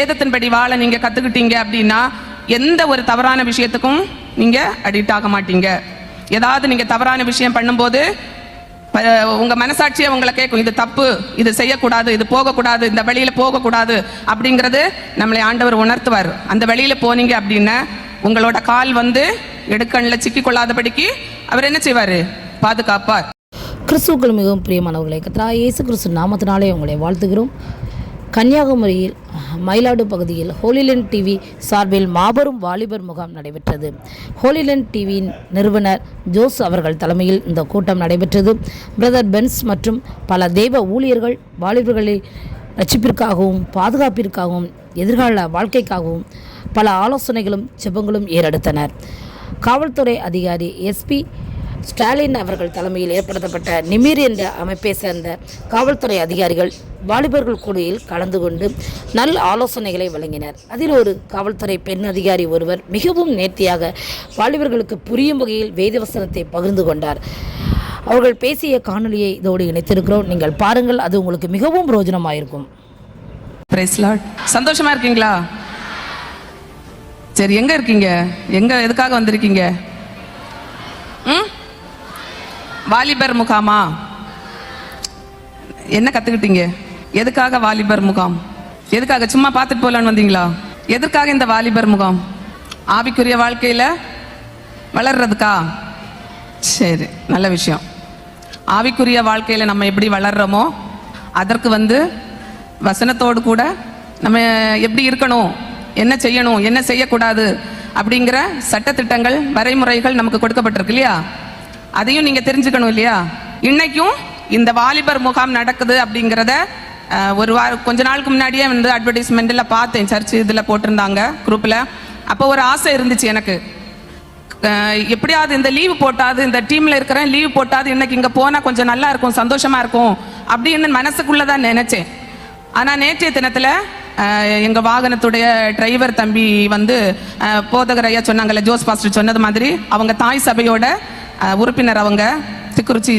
வேதத்தின்படி வாழ நீங்க கத்துக்கிட்டீங்க அப்படின்னா எந்த ஒரு தவறான விஷயத்துக்கும் நீங்க அடிக்ட் ஆக மாட்டீங்க. ஏதாவது நீங்க தவறான விஷயம் பண்ணும்போது உங்க மனசாட்சியை உங்களை கேட்கும், இது தப்பு, இது செய்யக்கூடாது, இது போகக்கூடாது, இந்த வழியில போகக்கூடாது அப்படிங்கிறது நம்மளை ஆண்டவர் உணர்த்துவார். அந்த வழியில போனீங்க அப்படின்னா உங்களோட கால் எடுக்கண்ணில் சிக்கிக்கொள்ளாதபடிக்கு அவர் என்ன செய்வார்? பாதுகாப்பார். கிறிஸ்துவுக்குள் மிகவும் பிரியமானவர்களை, கர்த்தராகிய இயேசு கிறிஸ்து நாமத்தினாலே உங்களை வாழ்த்துகிறோம். கன்னியாகுமரியில் மயிலாடு பகுதியில் ஹோலிலேண்ட் டிவி சார்பில் மாபெரும் வாலிபர் முகாம் நடைபெற்றது. ஹோலிலேண்ட் டிவியின் நிறுவனர் ஜோஸ் அவர்கள் தலைமையில் இந்த கூட்டம் நடைபெற்றது. பிரதர் பென்ஸ் மற்றும் பல தேவ ஊழியர்கள் வாலிபர்களை ரட்சிப்பிற்காகவும் பாதுகாப்பிற்காகவும் எதிர்கால வாழ்க்கைக்காகவும் பல ஆலோசனைகளும் ஜெபங்களும் ஏறெடுத்தனர். காவல்துறை அதிகாரி எஸ்பி ஸ்டாலின் அவர்கள் தலைமையில் ஏற்படுத்தப்பட்ட நிமிர் என்ற அமைப்பை சேர்ந்த காவல்துறை அதிகாரிகள் வாலிபர்கள் கூடையில் கலந்து கொண்டு நல்ல ஆலோசனைகளை வழங்கினர். அதில் ஒரு காவல்துறை பெண் அதிகாரி ஒருவர் மிகவும் நேர்த்தியாக வாலிபர்களுக்கு புரியும் வகையில் வேதவசனத்தை பகிர்ந்து கொண்டார். அவர்கள் பேசிய காணொலியை இதோடு இணைத்திருக்கிறோம். நீங்கள் பாருங்கள், அது உங்களுக்கு மிகவும் பிரயோஜனமாயிருக்கும். Price Lord. சந்தோஷமா இருக்கீங்களா? சரி, எங்க இருக்கீங்க? எதுக்காக வந்திருக்கீங்க? வாலிபர் முகாமா? என்ன கத்துக்கிட்டீங்க? எதுக்காக வாலிபர் முகாம்? எதுக்காக? சும்மா பார்த்துட்டு போலான்னு வந்தீங்களா? எதற்காக இந்த வாலிபர் முகாம்? ஆவிக்குரிய வாழ்க்கையில வளர்றதுக்கா? சரி, நல்ல விஷயம். ஆவிக்குரிய வாழ்க்கையில நம்ம எப்படி வளர்றோமோ அதற்கு வசனத்தோடு கூட நம்ம எப்படி இருக்கணும், என்ன செய்யணும், என்ன செய்யக்கூடாது அப்படிங்கிற சட்டத்திட்டங்கள் வரைமுறைகள் நமக்கு கொடுக்கப்பட்டிருக்கு இல்லையா? அதையும் நீங்க தெரிஞ்சுக்கணும் இல்லையா? இன்னைக்கும் இந்த வாலிபர் முகாம் நடக்குது அப்படிங்கிறத கொஞ்ச நாளுக்கு முன்னாடியே அட்வர்டைஸ்மெண்ட்ல பார்த்தேன். சர்ச் இதுல போட்டிருந்தாங்க குரூப்ல. அப்போ ஒரு ஆசை இருந்துச்சு எனக்கு, எப்படியாவது இந்த லீவு போட்டாது, இந்த டீம்ல இருக்கிறேன், லீவு போட்டாது இன்னைக்கு இங்க போனா கொஞ்சம் நல்லா இருக்கும், சந்தோஷமா இருக்கும் அப்படின்னு மனசுக்குள்ளதான் நினைச்சேன். ஆனா நேற்றைய தினத்துல எங்க வாகனத்துடைய டிரைவர் தம்பி போதகர் ஐயா சொன்னாங்கல்ல, ஜோஸ் பாஸ்டர் சொன்னது மாதிரி அவங்க தாய் சபையோட உறுப்பினர், அவங்க திக்குறிச்சி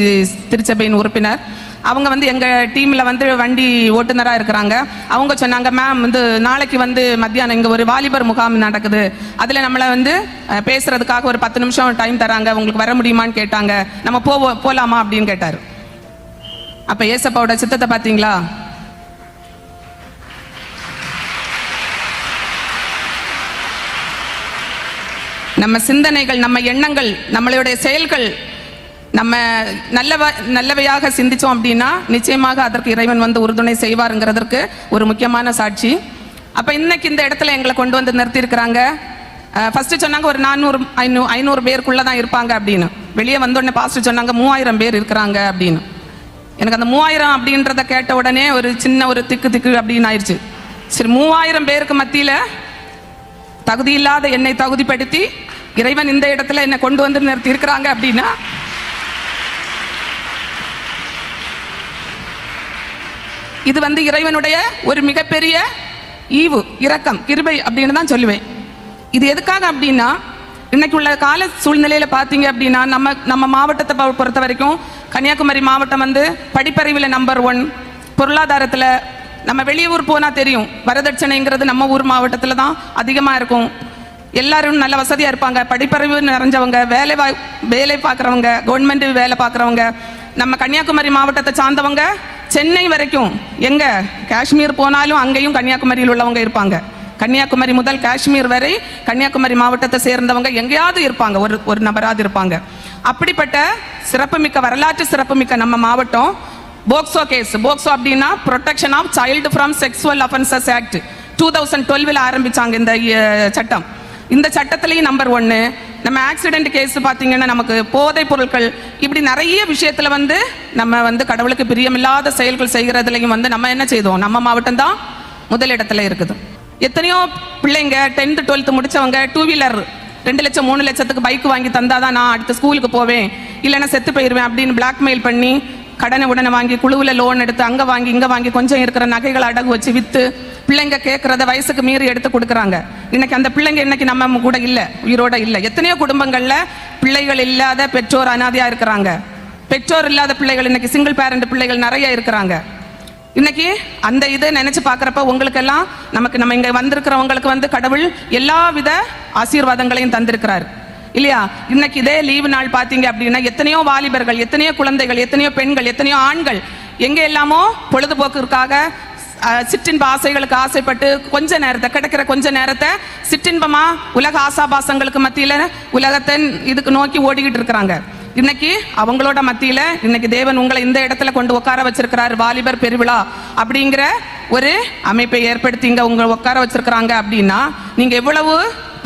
திருச்சபையின் உறுப்பினர். அவங்க எங்க டீம்ல வண்டி ஓட்டுநரா இருக்கிறாங்க. அவங்க சொன்னாங்க, மேம் நாளைக்கு மத்தியானம் இங்க ஒரு வாலிபர் முகாம் நடக்குது, அதுல நம்மளை பேசுறதுக்காக ஒரு 10 நிமிஷம் டைம் தராங்க, உங்களுக்கு வர முடியுமான்னு கேட்டாங்க. நம்ம போலாமா அப்படின்னு கேட்டாரு. அப்ப ஏசப்பாவோட சித்தத்தை பாத்தீங்களா? நம்ம சிந்தனைகள், நம்ம எண்ணங்கள், நம்மளுடைய செயல்கள் நம்ம நல்லவையாக சிந்திச்சோம் அப்படின்னா நிச்சயமாக அதற்கு இறைவன் உறுதுணை செய்வாருங்கிறதற்கு ஒரு முக்கியமான சாட்சி. அப்ப இன்னைக்கு இந்த இடத்துல எங்களை கொண்டு நிறுத்தி இருக்கிறாங்க. ஃபர்ஸ்ட் சொன்னாங்க ஒரு 400-500 பேருக்குள்ளதான் இருப்பாங்க அப்படின்னு. வெளியே வந்தோடனே பாஸ்டர் சொன்னாங்க 3000 பேர் இருக்கிறாங்க அப்படின்னு. எனக்கு அந்த 3000 அப்படின்றத கேட்ட உடனே ஒரு சின்ன ஒரு திக்கு அப்படின்னு ஆயிடுச்சு. சரி, 3000 பேருக்கு மத்தியில தகுதி இல்லாத என்னை தகுதிப்படுத்தி இறைவன் இந்த இடத்துல என்னை கொண்டு நிறுத்தி இருக்கிறாங்க அப்படின்னா இது இறைவனுடைய ஒரு மிகப்பெரிய ஈவு, இரக்கம், கிருபை அப்படின்னு தான் சொல்லுவேன். இது எதுக்காக அப்படின்னா இன்னைக்கு உள்ள கால சூழ்நிலையில பாத்தீங்க அப்படின்னா நம்ம மாவட்டத்தை பொறுத்த வரைக்கும் கன்னியாகுமரி மாவட்டம் படிப்பறிவில் நம்பர் 1, பொருளாதாரத்துல நம்ம வெளியூர் போனா தெரியும், வரதட்சணைங்கிறது நம்ம ஊர் மாவட்டத்துல தான் அதிகமா இருக்கும். எல்லாரும் நல்ல வசதியா இருப்பாங்க, படிப்பறிவு நிறைஞ்சவங்க, வேலை பார்க்குறவங்க, கவர்மெண்ட் வேலை பார்க்குறவங்க. நம்ம கன்னியாகுமரி மாவட்டத்தை சார்ந்தவங்க சென்னை வரைக்கும், எங்க காஷ்மீர் போனாலும் அங்கேயும் கன்னியாகுமரியில் உள்ளவங்க இருப்பாங்க. கன்னியாகுமரி முதல் காஷ்மீர் வரை கன்னியாகுமரி மாவட்டத்தை சேர்ந்தவங்க எங்கேயாவது இருப்பாங்க, ஒரு நபராது இருப்பாங்க. அப்படிப்பட்ட சிறப்புமிக்க, வரலாற்று சிறப்புமிக்க நம்ம மாவட்டம் போக்சோ கேஸ். போக்சோ அப்படின்னா protection of child from sexual offences act 2012 ஆரம்பிச்சாங்க இந்த சட்டம். இந்த சட்டத்திலையும் நம்பர் 1. நம்ம ஆக்சிடென்ட் கேஸ் பார்த்தீங்கன்னா நமக்கு போதைப் பொருட்கள் இப்படி நிறைய விஷயத்துல நம்ம கடவுளுக்கு பிரியமில்லாத செயல்கள் செய்கிறதுலையும் நம்ம என்ன செய்தோம், நம்ம மாவட்டம் தான் முதலிடத்துல இருக்குது. எத்தனையோ பிள்ளைங்க 10th 12th முடிச்சவங்க 2 வீலர் 2 லட்சம் 3 லட்சத்துக்கு பைக் வாங்கி தந்தாதான் நான் அடுத்த ஸ்கூலுக்கு போவேன், இல்லைன்னா செத்து போயிடுவேன் அப்படின்னு பிளாக்மெயில் பண்ணி கடனை உடனே வாங்கி குழுவில் லோன் எடுத்து அங்கே வாங்கி இங்கே வாங்கி கொஞ்சம் இருக்கிற நகைகளை அடகு வச்சு விற்று பிள்ளைங்க கேட்குறத வயசுக்கு மீறி எடுத்து கொடுக்குறாங்க. இன்னைக்கு அந்த பிள்ளைங்க இன்னைக்கு நம்ம கூட இல்லை, உயிரோட இல்லை. எத்தனையோ குடும்பங்களில் பிள்ளைகள் இல்லாத பெற்றோர் அனாதையாக இருக்கிறாங்க. பெற்றோர் இல்லாத பிள்ளைகள் இன்னைக்கு சிங்கிள் பேரண்ட் பிள்ளைகள் நிறைய இருக்கிறாங்க. இன்னைக்கு அந்த இதை நினைச்சு பார்க்குறப்ப உங்களுக்கெல்லாம் நம்ம இங்க வந்திருக்கிறவங்களுக்கு வந்து கடவுள் எல்லா வித ஆசீர்வாதங்களையும் தந்திருக்கிறார் இல்லையா? இன்னைக்கு இதே லீவு நாள் பார்த்தீங்க அப்படின்னா எத்தனையோ வாலிபர்கள், எத்தனையோ குழந்தைகள், எத்தனையோ பெண்கள், எத்தனையோ ஆண்கள் எங்கே எல்லாமோ பொழுதுபோக்கிற்காக சிற்றின்ப ஆசைகளுக்கு ஆசைப்பட்டு கொஞ்ச நேரத்தை கிடைக்கிற கொஞ்ச நேரத்தை சிற்றின்பமா உலக ஆசாபாசங்களுக்கு மத்தியில உலகத்தை இதுக்கு நோக்கி ஓடிக்கிட்டு இருக்கிறாங்க. இன்னைக்கு அவங்களோட மத்தியில இன்னைக்கு தேவன் உங்களை இந்த இடத்துல கொண்டு உட்கார வச்சிருக்கிறார். வாலிபர் பெருவிழா அப்படிங்கிற ஒரு அமைப்பை ஏற்படுத்தி இங்க உங்களை உட்கார வச்சிருக்கிறாங்க அப்படின்னா நீங்க எவ்வளவு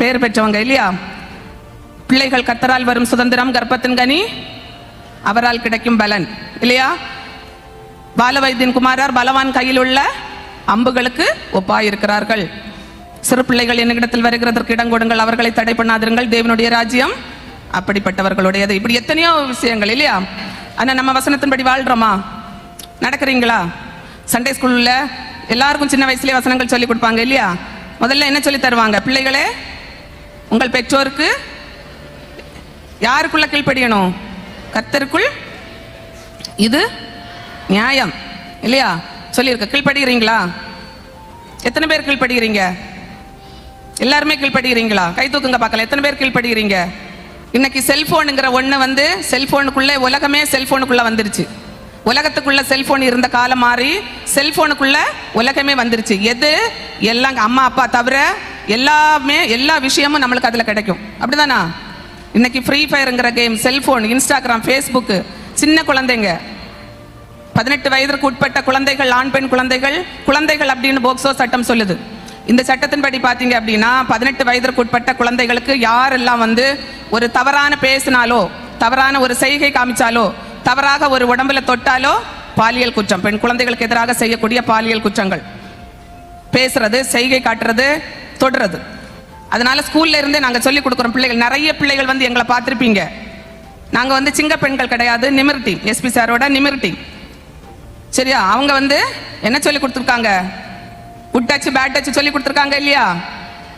பேர் பெற்றவங்க இல்லையா? பிள்ளைகள் கர்த்தரால் வரும் சுதந்திரம், கர்ப்பத்தின் கனி அவரால் கிடைக்கும் பலன் இல்லையா? பாலவைத்தியன் குமாரர் பலவான் கையில் உள்ள அம்புகளுக்கு ஒப்பாயிருக்கிறார்கள். சிறு பிள்ளைகள் என்னிடத்தில் வருகிறதற்கு இடம் கொடுங்கள், அவர்களை தடை பண்ணாதிருங்கள், தேவனுடைய ராஜ்யம் அப்படிப்பட்டவர்களுடையது. இப்படி எத்தனையோ விஷயங்கள் இல்லையா? ஆனா நம்ம வசனத்தின்படி வாழ்றோமா? நடக்கிறீங்களா? சண்டே ஸ்கூல்ல எல்லாருக்கும் சின்ன வயசுலயே வசனங்கள் சொல்லி கொடுப்பாங்க இல்லையா? முதல்ல என்ன சொல்லி தருவாங்க? பிள்ளைகளே, உங்கள் பெற்றோருக்கு யாருக்குள்ள கீழ்ப்படியணும்? கர்த்தருக்குள் இது நியாயம் இல்லையா? சொல்லியிருக்க. கீழ்ப்படுகிறீங்களா? எத்தனை பேர் கீழ்ப்படுகிறீங்க? எல்லாருமே கீழ்ப்படுகிறீங்களா? கை தூக்குங்க பார்க்கலாம். எத்தனை பேர் கீழ்ப்படுகிறீங்க? இன்னைக்கு செல்போனுங்கிற ஒண்ணு வந்து செல்போனுக்குள்ள உலகமே செல்போனுக்குள்ள வந்துருச்சு. உலகத்துக்குள்ள செல்போன் இருந்த காலம் மாறி செல்போனுக்குள்ள உலகமே வந்துருச்சு. எது எல்லாம் அம்மா அப்பா தவிர எல்லாமே எல்லா விஷயமும் நம்மளுக்கு அதுல கிடைக்கும். அப்படிதானா? இன்னைக்கு ஃப்ரீ ஃபயருங்கிற கேம், செல்போன், இன்ஸ்டாகிராம், ஃபேஸ்புக், சின்ன குழந்தைங்க 18 வயதிற்கு உட்பட்ட குழந்தைகள், ஆண் பெண் குழந்தைகள் அப்படின்னு போக்சோ சட்டம் சொல்லுது. இந்த சட்டத்தின்படி பார்த்தீங்க அப்படின்னா 18 வயதிற்கு உட்பட்ட குழந்தைகளுக்கு யாரெல்லாம் வந்து ஒரு தவறான பேசினாலோ, தவறான ஒரு செய்கை காமிச்சாலோ, தவறாக ஒரு உடம்புல தொட்டாலோ பாலியல் குற்றம், பெண் குழந்தைகளுக்கு எதிராக செய்யக்கூடிய பாலியல் குற்றங்கள், பேசுறது, செய்கை காட்டுறது, தொடுறது. அதனால ஸ்கூல்ல இருந்தே நாங்க சொல்லி கொடுக்குறோம். பிள்ளைகள், நிறைய பிள்ளைகள் வந்து எங்களை பார்த்துருப்பீங்க. நாங்க வந்து சிங்க பெண்கள் கிடையாது, நிமிர் டீம், எஸ்பி சாரோட நிமிர் டீம் சரியா? அவங்க வந்து என்ன சொல்லி கொடுத்துருக்காங்க? குட் டச், பேட் டச் சொல்லி கொடுத்துருக்காங்க இல்லையா?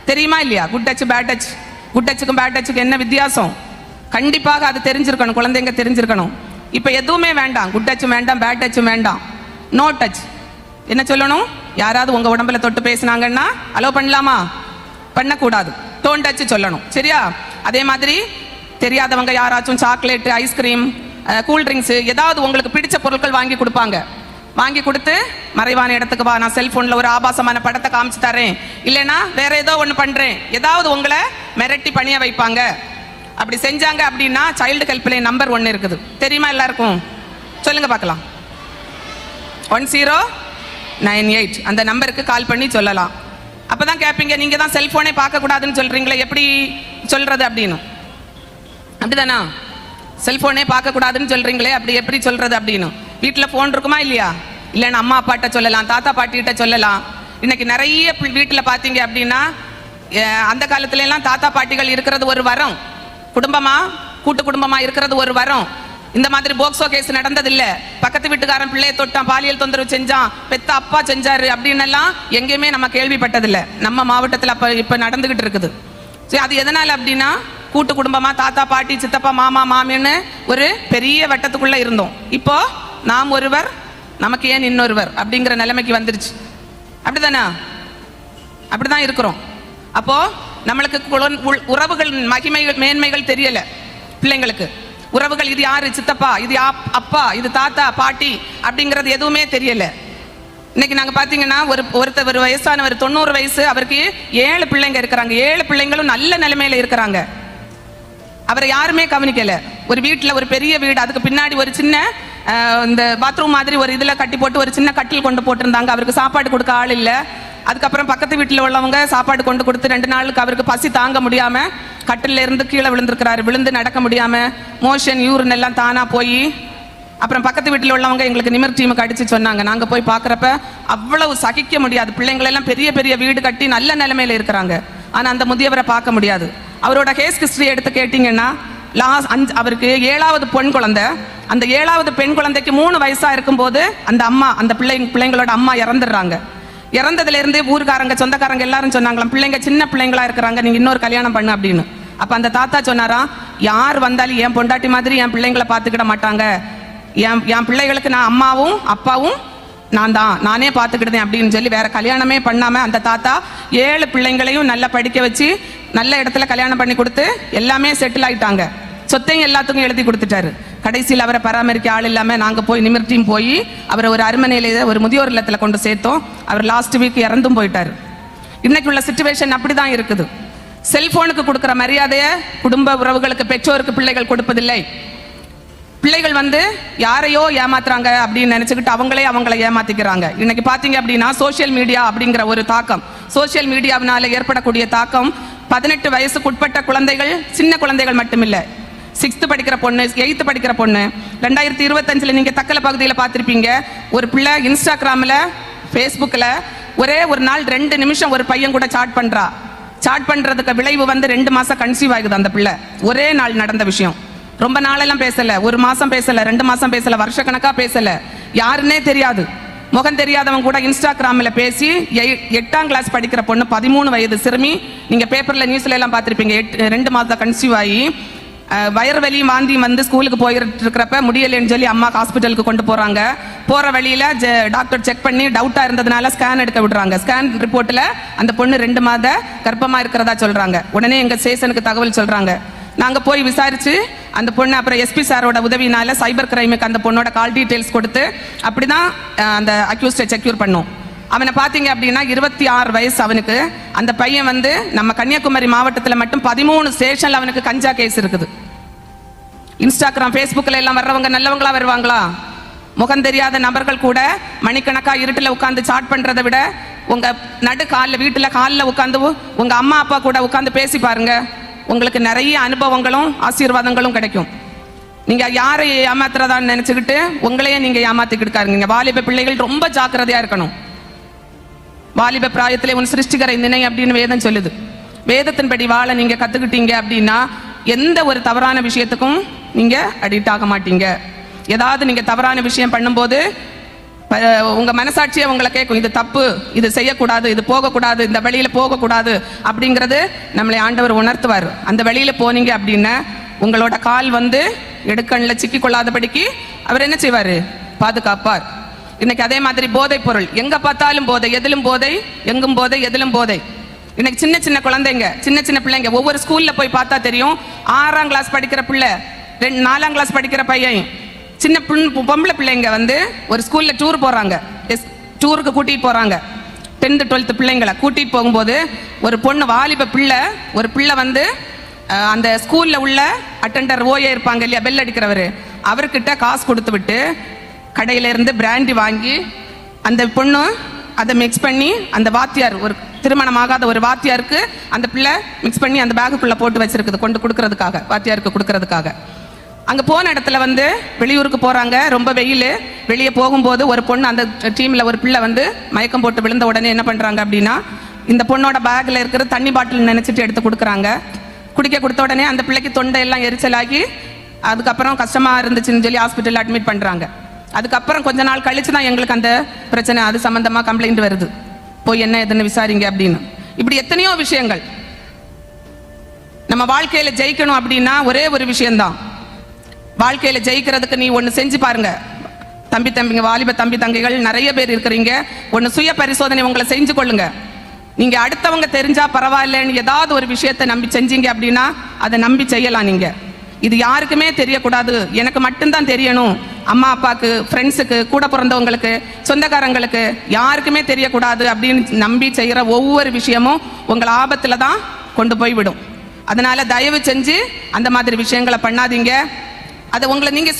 தெரியுமா இல்லையா? Good touch, bad touch. Good டச்சுக்கும் பேட் டச்சுக்கும் என்ன வித்தியாசம்? கண்டிப்பாக அது தெரிஞ்சிருக்கணும், குழந்தைங்க தெரிஞ்சிருக்கணும். இப்போ எதுவுமே வேண்டாம், குட் டச்சும் வேண்டாம், பேட் டச்சும் வேண்டாம், நோ டச். என்ன சொல்லணும்? யாராவது உங்க உடம்புல தொட்டு பேசினாங்கன்னா அலோ பண்ணலாமா? பண்ணக்கூடாது. டோன்ட் டச் சொல்லணும் சரியா? அதே மாதிரி தெரியாதவங்க யாராச்சும் சாக்லேட், ஐஸ்கிரீம், கூல்ட்ரிங்க்ஸ், ஏதாவது உங்களுக்கு பிடிச்ச பொருட்கள் வாங்கி கொடுப்பாங்க. வாங்கி கொடுத்து மறைவான இடத்துக்கு வா, நான் செல்போன்ல ஒரு ஆபாசமான படத்தை காமிச்சு தரேன், இல்லைன்னா வேற ஏதோ ஒன்று பண்றேன், ஏதாவது உங்களை மிரட்டி பணிய வைப்பாங்க. அப்படி செஞ்சாங்க அப்படின்னா சைல்டு ஹெல்ப்லைன் நம்பர் 1 இருக்குது. தெரியுமா எல்லாருக்கும்? சொல்லுங்க பார்க்கலாம். 1098 அந்த நம்பருக்கு கால் பண்ணி சொல்லலாம். அப்பதான் கேட்பீங்க, நீங்க தான் செல்போனே பார்க்க கூடாதுன்னு சொல்றீங்களே, எப்படி சொல்றது அப்படின்னு. அப்படிதானா? செல்போனே பார்க்க கூடாதுன்னு சொல்றீங்களே, அப்படி எப்படி சொல்றது அப்படின்னு. வீட்டில் ஃபோன் இருக்குமா இல்லையா? இல்லைன்னா அம்மா அப்பாட்ட சொல்லலாம், தாத்தா பாட்டிகிட்ட சொல்லலாம். இன்னைக்கு நிறைய வீட்டில் பார்த்தீங்க அப்படின்னா அந்த காலத்துல எல்லாம் தாத்தா பாட்டிகள் இருக்கிறது ஒரு வரம், குடும்பமா கூட்டு குடும்பமா இருக்கிறது ஒரு வரம். இந்த மாதிரி போக்சோ கேஸ் நடந்தது இல்ல. பக்கத்து வீட்டுக்காரன் பிள்ளையை தொட்டான், பாலியல் தொந்தரவு செஞ்சான், பெத்த அப்பா செஞ்சாரு அப்படின்னு எல்லாம் எங்கேயுமே நம்ம கேள்விப்பட்டதில்லை. நம்ம மாவட்டத்தில் இப்ப நடந்துகிட்டு இருக்குது. சரி, அது எதனால அப்படின்னா கூட்டு குடும்பமா தாத்தா பாட்டி சித்தப்பா மாமா மாமின்னு ஒரு பெரிய வட்டத்துக்குள்ள இருந்தோம். இப்போ நாம் ஒருவர் நமக்கு ஏன் இன்னொருவர் அப்படிங்கிற நிலைமைக்கு வந்துருச்சு. அப்படிதானா? அப்படிதான் இருக்கிறோம். அப்போ நம்மளுக்கு உறவுகள் மகிமைகள் மேன்மைகள் தெரியல பிள்ளைங்களுக்கு. உறவுகள் இது யாரு, சித்தப்பா, இது அப்பா, இது தாத்தா பாட்டி அப்படிங்கிறது எதுவுமே தெரியல. இன்னைக்கு நாங்க பாத்தீங்கன்னா ஒரு வயசானவர் 90 வயசு, அவருக்கு 7 பிள்ளைங்க இருக்கிறாங்க. 7 பிள்ளைங்களும் நல்ல நிலைமையில இருக்கிறாங்க. அவரை யாருமே கவனிக்கல. ஒரு வீட்டுல ஒரு பெரிய வீடு, அதுக்கு பின்னாடி ஒரு சின்ன இந்த பாத்ரூம் மாதிரி ஒரு இதுல கட்டி போட்டு ஒரு சின்ன கட்டில் கொண்டு போட்டிருந்தாங்க. அவருக்கு சாப்பாடு கொடுக்க ஆள் இல்ல. அதுக்கப்புறம் பக்கத்து வீட்டில் உள்ளவங்க சாப்பாடு கொண்டு கொடுத்து 2 நாளுக்கு அவருக்கு பசி தாங்க முடியாம கட்டில இருந்து கீழே விழுந்திருக்கிறாரு. விழுந்து நடக்க முடியாம மோஷன் யூரின் எல்லாம் தானா போய், அப்புறம் பக்கத்து வீட்டில் உள்ளவங்க எங்களுக்கு நிமிர் டீமுக்கு அடிச்சு சொன்னாங்க. நாங்க போய் பாக்குறப்ப அவ்வளவு சகிக்க முடியாது. பிள்ளைங்கள் எல்லாம் பெரிய பெரிய வீடு கட்டி நல்ல நிலைமையில இருக்கிறாங்க. ஆனா அந்த முதியவரை பார்க்க முடியாது. அவரோட கேஸ் ஹிஸ்டரி எடுத்து கேட்டீங்கன்னா அவருக்கு 7வது பெண் குழந்தை. அந்த 7வது பெண் குழந்தைக்கு 3 வயசா இருக்கும் போது அந்த அம்மா, அந்த பிள்ளைங்களோட அம்மா இறந்துடுறாங்க. இறந்ததுல இருந்து ஊருக்காரங்க சொந்தக்காரங்க எல்லாரும் சொன்னாங்களாம், பிள்ளைங்க சின்ன பிள்ளைங்களா இருக்கிறாங்க, நீங்க இன்னொரு கல்யாணம் பண்ணு அப்படின்னு. அப்ப அந்த தாத்தா சொன்னாராம், யார் வந்தாலும் என் பொண்டாட்டி மாதிரி என் பிள்ளைங்களை பார்த்துக்கிட மாட்டாங்க, என் பிள்ளைகளுக்கு நான் அம்மாவும் அப்பாவும் நானே பார்த்துக்கிட்டேன் அப்படின்னு சொல்லி வேற கல்யாணமே பண்ணாம அந்த தாத்தா 7 பிள்ளைங்களையும் நல்லா படிக்க வச்சு நல்ல இடத்துல கல்யாணம் பண்ணி கொடுத்து எல்லாமே செட்டில் ஆயிட்டாங்க. சொத்தையும் எல்லாத்துக்கும் எழுதி கொடுத்துட்டாரு. கடைசியில் அவரை பராமரிக்க ஆள் இல்லாம நாங்க போய் நிமிர்த்தியும் போய் அவரை ஒரு அருமனையில ஒரு முதியோர் இல்லத்துல கொண்டு சேர்த்தோம். அவர் லாஸ்ட் வீக் இறந்தும் போயிட்டாரு. இன்னைக்கு உள்ள சிச்சுவேஷன் அப்படிதான் இருக்குது. செல்போனுக்கு கொடுக்கிற மரியாதையை குடும்ப உறவுகளுக்கு பெற்றோருக்கு பிள்ளைகள் கொடுப்பதில்லை. பிள்ளைகள் யாரையோ ஏமாத்துறாங்க அப்படின்னு நினைச்சுக்கிட்டு அவங்களை ஏமாத்திக்கிறாங்க. இன்னைக்கு பாத்தீங்க அப்படின்னா சோசியல் மீடியா அப்படிங்கிற ஒரு தாக்கம், சோசியல் மீடியாவினால ஏற்படக்கூடிய தாக்கம் 18 வயசுக்கு உட்பட்ட குழந்தைகள், சின்ன குழந்தைகள் மட்டுமில்லை, 6th படிக்கிற பொண்ணு, 8th படிக்கிற பொண்ணு. 2025 நீங்க தக்கல பகுதியில் பார்த்திருப்பீங்க, ஒரு பிள்ளை இன்ஸ்டாகிராம்ல ஃபேஸ்புக்கில் ஒரே ஒரு நாள் 2 நிமிஷம் ஒரு பையன் கூட சாட் பண்றா. சாட் பண்றதுக்கு விளைவு 2 மாசம் கன்சீவ் ஆகுது அந்த பிள்ளை. ஒரே நாள் நடந்த விஷயம். ரொம்ப நாளெல்லாம் பேசல, 1 மாசம் பேசல, 2 மாசம் பேசல, வருஷக்கணக்கா பேசல, யாருன்னே தெரியாது, முகம் தெரியாதவங்க கூட இன்ஸ்டாகிராம்ல பேசி 8ஆம் கிளாஸ் படிக்கிற பொண்ணு, 13 வயது சிறுமி. நீங்க பேப்பர்ல நியூஸ்ல எல்லாம் பார்த்திருப்பீங்க. 2 மாதம் கன்சீவ் ஆகி வயிறு வலி வாந்தி ஸ்கூலுக்கு போயிட்டு இருக்கிறப்ப முடியலைன்னு சொல்லி அம்மா ஹாஸ்பிட்டலுக்கு கொண்டு போறாங்க. போற வழியில டாக்டர் செக் பண்ணி டவுட்டா இருந்ததுனால ஸ்கேன் எடுக்க விடுறாங்க. ஸ்கேன் ரிப்போர்ட்ல அந்த பொண்ணு 2 மாத கர்ப்பமா இருக்கிறதா சொல்றாங்க. உடனே எங்க ஸ்டேஷனுக்கு தகவல் சொல்றாங்க. நாங்க போய் விசாரிச்சு அந்த பொண்ணு அப்புறம் எஸ்பி சாரோட உதவினால சைபர் கிரைமுக்கு அந்த பொண்ணோட கால் டீடைல்ஸ் கொடுத்து அப்படிதான் அந்த அக்யூஸ்டை செக்யூர் பண்ணோம். அவனை பார்த்தீங்க அப்படின்னா 26 வயசு அவனுக்கு. அந்த பையன் நம்ம கன்னியாகுமரி மாவட்டத்தில் மட்டும் 13 ஸ்டேஷன்ல அவனுக்கு கஞ்சா கேஸ் இருக்குது. இன்ஸ்டாகிராம் ஃபேஸ்புக்கில் எல்லாம் வர்றவங்க நல்லவங்களா வருவாங்களா? முகம் தெரியாத நபர்கள் கூட மணிக்கணக்கா இருட்டில் உட்காந்து சாட் பண்றதை விட உங்க நடு காலில் வீட்டில் காலில் உட்காந்து உங்க அம்மா அப்பா கூட உட்காந்து பேசி பாருங்க. உங்களுக்கு நிறைய அனுபவங்களும் ஆசீர்வாதங்களும் கிடைக்கும். நீங்க யாரை ஏமாத்துறதான்னு நினைச்சுக்கிட்டு உங்களையே நீங்க ஏமாத்திக்கிட்டு வாலிப பிள்ளைகள் ரொம்ப ஜாக்கிரதையா இருக்கணும். வாலிப பிராயத்திலே உன் சிருஷ்டிகரை நினை அப்படின்னு வேதம் சொல்லுது. வேதத்தின்படி வாழ நீங்க கத்துக்கிட்டீங்க அப்படின்னா எந்த ஒரு தவறான விஷயத்துக்கும் நீங்க அடிக்ட் ஆக மாட்டீங்க. ஏதாவது நீங்க தவறான விஷயம் பண்ணும்போது உங்க மனசாட்சியை உங்களை கேட்கும், இது தப்பு, இது செய்யக்கூடாது, இது போகக்கூடாது, இந்த வழியில போகக்கூடாது அப்படிங்கிறது நம்மளை ஆண்டவர் உணர்த்துவார். அந்த வழியில போனீங்க அப்படின்னா உங்களோட கால் எடுக்கண்ணில் சிக்கி கொள்ளாதபடிக்கு அவர் என்ன செய்வாரு? பாதுகாப்பார். இன்னைக்கு அதே மாதிரி போதை பொருள், எங்க பார்த்தாலும் போதை, எதிலும் போதை, எங்கும் போதை, எதிலும் போதை. இன்னைக்கு சின்ன சின்ன குழந்தைங்க, சின்ன சின்ன பிள்ளைங்க, ஒவ்வொரு ஸ்கூல்ல போய் பார்த்தா தெரியும். 6ஆம் கிளாஸ் படிக்கிற பிள்ளை, 4ஆம் கிளாஸ் படிக்கிற பையன், சின்ன பொம்பளை பிள்ளைங்க ஒரு ஸ்கூல்ல டூர் போறாங்க. டூருக்கு கூட்டிட்டு போறாங்க. 10th 12th பிள்ளைங்களை கூட்டிட்டு போகும்போது ஒரு பொண்ணு வாலிப பிள்ளை, ஒரு பிள்ளை அந்த ஸ்கூல்ல உள்ள அட்டெண்டர் ஓஏ இருப்பாங்க இல்லையா, பெல் அடிக்கிறவர், அவர்கிட்ட காசு கொடுத்து விட்டு கடையில இருந்து பிராண்டி வாங்கி அந்த பொண்ணு அதை மிக்ஸ் பண்ணி அந்த வாத்தியார், ஒரு திருமணமாகாத ஒரு வாத்தியாருக்கு அந்த பிள்ளை மிக்ஸ் பண்ணி அந்த பேக்குக்குள்ள போட்டு வச்சிருக்குது, கொண்டு கொடுக்கறதுக்காக, வாத்தியாருக்கு கொடுக்கறதுக்காக. அங்க போன இடத்துல வெளியூருக்கு போறாங்க, ரொம்ப வெயில். வெளியே போகும்போது ஒரு பொண்ணு, அந்த டீம்ல ஒரு பிள்ளை மயக்கம் போட்டு விழுந்த உடனே என்ன பண்றாங்க அப்படின்னா இந்த பொண்ணோட பேக்ல இருக்கிற தண்ணி பாட்டில் நினைச்சிட்டு எடுத்து கொடுக்குறாங்க. குடிக்க கொடுத்த உடனே அந்த பிள்ளைக்கு தொண்டை எல்லாம் எரிச்சலாகி அதுக்கப்புறம் கஷ்டமா இருந்துச்சுன்னு சொல்லி ஹாஸ்பிட்டல் அட்மிட் பண்றாங்க. அதுக்கப்புறம் கொஞ்ச நாள் கழிச்சு தான் எங்களுக்கு அந்த பிரச்சனை, அது சம்பந்தமா கம்ப்ளைண்ட் வருது, போய் என்ன எதுன்னு விசாரிங்க அப்படின்னு. இப்படி எத்தனையோ விஷயங்கள். நம்ம வாழ்க்கையில ஜெயிக்கணும் அப்படின்னா ஒரே ஒரு விஷயம்தான். வாழ்க்கையில ஜெயிக்கிறதுக்கு நீ ஒண்ணு செஞ்சு பாருங்க. தம்பிங்க, வாலிப தம்பி தங்கைகள் நிறைய பேர் இருக்கிறீங்க. ஒண்ணு சுய பரிசோதனை உங்களை செஞ்சு கொள்ளுங்க. நீங்க அடுத்தவங்க தெரிஞ்சா பரவாயில்லன்னு ஏதாவது ஒரு விஷயத்தை நம்பி செஞ்சீங்க அப்படின்னா அதை நம்பி செய்யலாம். நீங்க இது யாருக்குமே தெரியக்கூடாது, எனக்கு மட்டும்தான் தெரியணும், அம்மா அப்பாக்கு, ஃப்ரெண்ட்ஸுக்கு, கூட பிறந்தவங்களுக்கு, சொந்தக்காரங்களுக்கு யாருக்குமே தெரியக்கூடாது அப்படின்னு நம்பி செய்கிற ஒவ்வொரு விஷயமும் உங்களை ஆபத்துல தான் கொண்டு போய் விடும். அதனால தயவு செஞ்சு அந்த மாதிரி விஷயங்களை பண்ணாதீங்க. அதை உங்களை நீங்க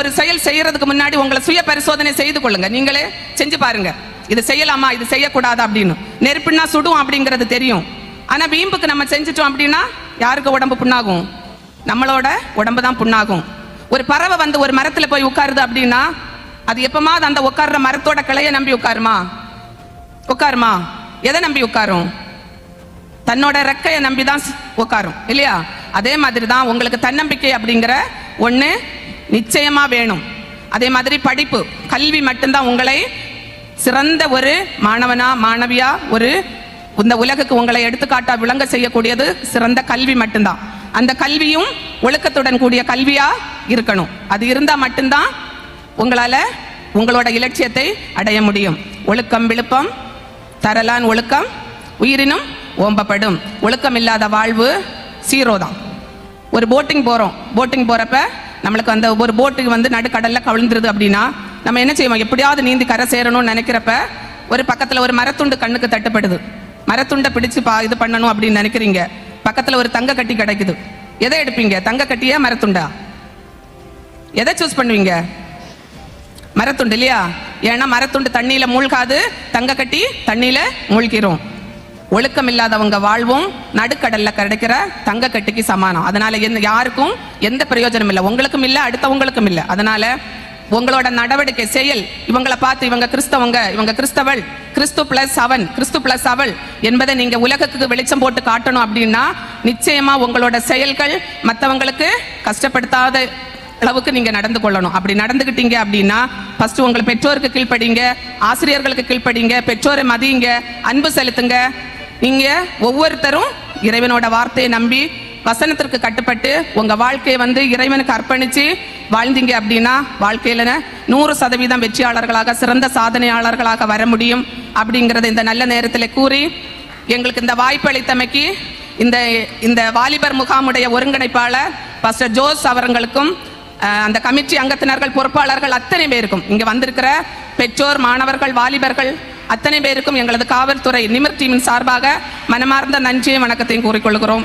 ஒரு செயல் செய்யறதுக்கு முன்னாடி உங்களை சுய பரிசோதனை செய்து கொள்ளுங்க. நீங்களே செஞ்சு பாருங்க, இது செய்யலாமா, இது செய்யக்கூடாது அப்படின்னு. நெருப்புன்னா சுடும் அப்படிங்கிறது தெரியும். ஆனா வீம்புக்கு நம்ம செஞ்சுட்டோம் அப்படின்னா யாருக்கு உடம்பு புண்ணாகும்? நம்மளோட உடம்பு தான் புண்ணாகும். ஒரு பறவை ஒரு மரத்துல போய் உட்காருது அப்படின்னா அது எப்பமாவது அந்த உட்கார்ற மரத்தோட கிளைய நம்பி உட்காருமா? எதை நம்பி உட்காரும்? தன்னோட ரெக்கையை நம்பி தான் உட்காரும் இல்லையா? அதே மாதிரி தான் உங்களுக்கு தன்னம்பிக்கை அப்படிங்கிற ஒண்ணு நிச்சயமா வேணும். அதே மாதிரி படிப்பு, கல்வி மட்டும்தான் உங்களை சிறந்த ஒரு மாணவனா மாணவியா இந்த உலகுக்கு உங்களை எடுத்துக்காட்டா விளங்க செய்யக்கூடியது சிறந்த கல்வி மட்டும்தான். அந்த கல்வியும் ஒழுக்கத்துடன் கூடிய கல்வியா இருக்கணும். அது இருந்தா மட்டும்தான் உங்களால உங்களோட இலட்சியத்தை அடைய முடியும். ஒழுக்கம் விழுப்பம் தரலான் ஒழுக்கம் உயிரினும் ஓம்பப்படும். ஒழுக்கம் இல்லாத வாழ்வு சீரோ தான். ஒரு போட்டிங் போகிறப்ப நம்மளுக்கு அந்த ஒரு போட்டுக்கு வந்து நடுக்கடலில் கவிழ்ந்துருது அப்படின்னா நம்ம என்ன செய்வோம்? எப்படியாவது நீந்தி கரை சேரணும்னு நினைக்கிறப்ப ஒரு பக்கத்தில் ஒரு மரத்துண்டு கண்ணுக்கு தட்டுப்படுது. மரத்துண்டை பிடிச்சு இது பண்ணணும் அப்படின்னு நினைக்கிறீங்க. பக்கத்தில் ஒரு தங்க கட்டி கிடைக்குது. எதை எடுப்பீங்க? தங்க கட்டியா மரத்துண்டா? எதை சூஸ் பண்ணுவீங்க? மரத்துண்டு இல்லையா? ஏன்னா மரத்துண்டு தண்ணியில மூழ்காது, தங்க கட்டி தண்ணியில மூழ்கிறோம். ஒழுக்கம் இல்லாதவங்க வாழ்வும் நடுக்கடல்ல கிடைக்கிற தங்க கட்டிக்கு சமானம். அதனால யாருக்கும் எந்த பிரயோஜனம் இல்லை, உங்களுக்கும் இல்லை, அடுத்தவங்களுக்கும் இல்லை. அதனால உங்களோட நடவடிக்கை செயல் இவங்களை பார்த்து இவங்க கிறிஸ்தவங்க, இவங்க கிறிஸ்தவள், கிறிஸ்து பிளஸ் அவள் என்பதை நீங்க உலகத்துக்கு வெளிச்சம் போட்டு காட்டணும் அப்படின்னா நிச்சயமா உங்களோட செயல்கள் மற்றவங்களுக்கு கஷ்டப்படுத்தாத அளவுக்கு நீங்க நடந்து கொள்ளணும். அப்படி நடந்துகிட்டீங்க அப்படின்னா ஃபர்ஸ்ட் உங்கள் பெற்றோருக்கு கீழ்ப்படிங்க, ஆசிரியர்களுக்கு கீழ்ப்படிங்க, பெற்றோரை மதியுங்க, அன்பு செலுத்துங்க. நீங்க ஒவ்வொருத்தரும் இறைவனோட வார்த்தையை நம்பி வசனத்திற்கு கட்டுப்பட்டு உங்க வாழ்க்கையை வந்து இறைவனுக்கு அர்ப்பணிச்சு வாழ்ந்தீங்க அப்படின்னா வாழ்க்கையில 100% வெற்றியாளர்களாக, சிறந்த சாதனையாளர்களாக வர முடியும் அப்படிங்கறத இந்த நல்ல நேரத்தில் கூறி எங்களுக்கு இந்த வாய்ப்பு அளித்தமைக்கு இந்த வாலிபர் முகாமுடைய ஒருங்கிணைப்பாளர் பாஸ்டர் ஜோஸ் அவர்களுக்கும் அந்த கமிட்டி அங்கத்தினர்கள், பொறுப்பாளர்கள் அத்தனை பேருக்கும், இங்க வந்திருக்கிற பெற்றோர், மாணவர்கள், வாலிபர்கள் அத்தனை பேருக்கும் எங்களது காவல்துறை நிமிர் டீமின் சார்பாக மனமார்ந்த நன்றியும் வணக்கத்தையும் கூறிக்கொள்கிறோம்.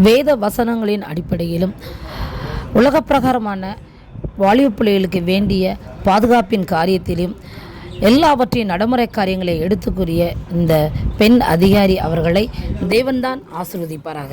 வேத வசனங்களின் அடிப்படையிலும் உலக பிரகாரமான வாலிப பிள்ளைகளுக்கு வேண்டிய பாதுகாப்பின் காரியத்திலும் எல்லாவற்றையும் நடைமுறை காரியங்களை எடுத்துக்கூறிய இந்த பெண் அதிகாரி அவர்களை தேவன்தான் ஆசீர்வதிப்பாராக.